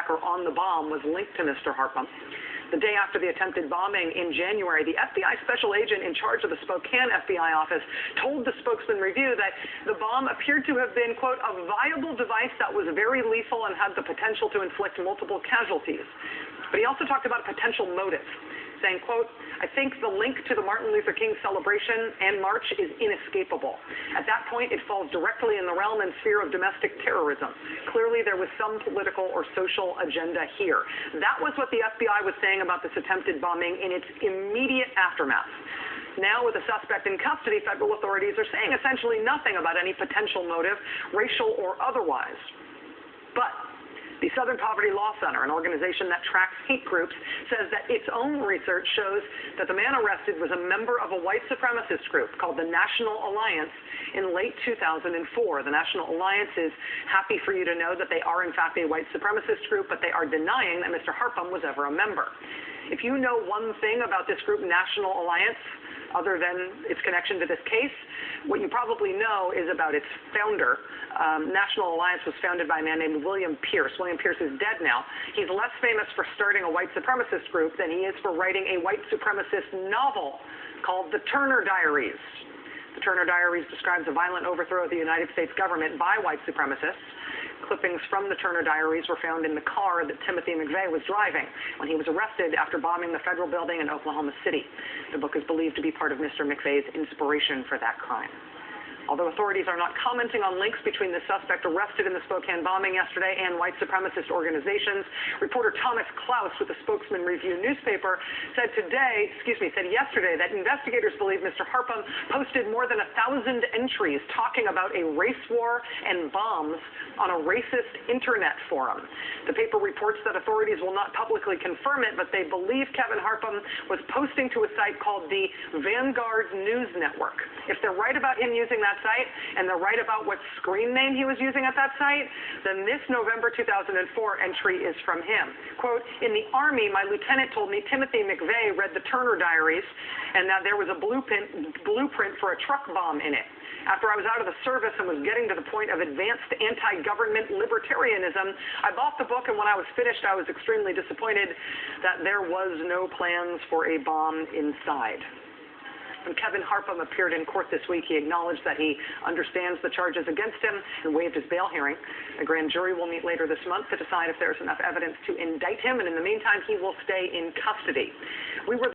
attacker on the bomb was linked to Mr. Harpham. The day after the attempted bombing in January, the FBI special agent in charge of the Spokane FBI office told the Spokesman Review that the bomb appeared to have been, quote, a viable device that was very lethal and had the potential to inflict multiple casualties. But he also talked about a potential motive, saying, quote, I think the link to the Martin Luther King celebration and march is inescapable. At that point, it falls directly in the realm and sphere of domestic terrorism. Clearly, there was some political or social agenda here. That was what the FBI was saying about this attempted bombing in its immediate aftermath. Now, with the suspect in custody, federal authorities are saying essentially nothing about any potential motive, racial or otherwise. But the Southern Poverty Law Center, an organization that tracks hate groups, says that its own research shows that the man arrested was a member of a white supremacist group called the National Alliance in late 2004. The National Alliance is happy for you to know that they are in fact a white supremacist group, but they are denying that Mr. Harpham was ever a member. If you know one thing about this group, National Alliance, other than its connection to this case, what you probably know is about its founder. National Alliance was founded by a man named William Pierce. William Pierce is dead now. He's less famous for starting a white supremacist group than he is for writing a white supremacist novel called The Turner Diaries. The Turner Diaries describes a violent overthrow of the United States government by white supremacists. Clippings from the Turner Diaries were found in the car that Timothy McVeigh was driving when he was arrested after bombing the federal building in Oklahoma City. The book is believed to be part of Mr. McVeigh's inspiration for that crime. Although authorities are not commenting on links between the suspect arrested in the Spokane bombing yesterday and white supremacist organizations, reporter Thomas Klaus with the Spokesman Review newspaper said yesterday that investigators believe Mr. Harpham posted more than 1,000 entries talking about a race war and bombs on a racist internet forum. The paper reports that authorities will not publicly confirm it, but they believe Kevin Harpham was posting to a site called the Vanguard News Network. If they're right about him using that site, and they're right about what screen name he was using at that site, then this November 2004 entry is from him. Quote, in the Army, my lieutenant told me Timothy McVeigh read the Turner Diaries and that there was a blueprint for a truck bomb in it. After I was out of the service and was getting to the point of advanced anti-government libertarianism, I bought the book, and when I was finished, I was extremely disappointed that there was no plans for a bomb inside. When Kevin Harpham appeared in court this week, he acknowledged that he understands the charges against him and waived his bail hearing. A grand jury will meet later this month to decide if there's enough evidence to indict him, and in the meantime, he will stay in custody. We were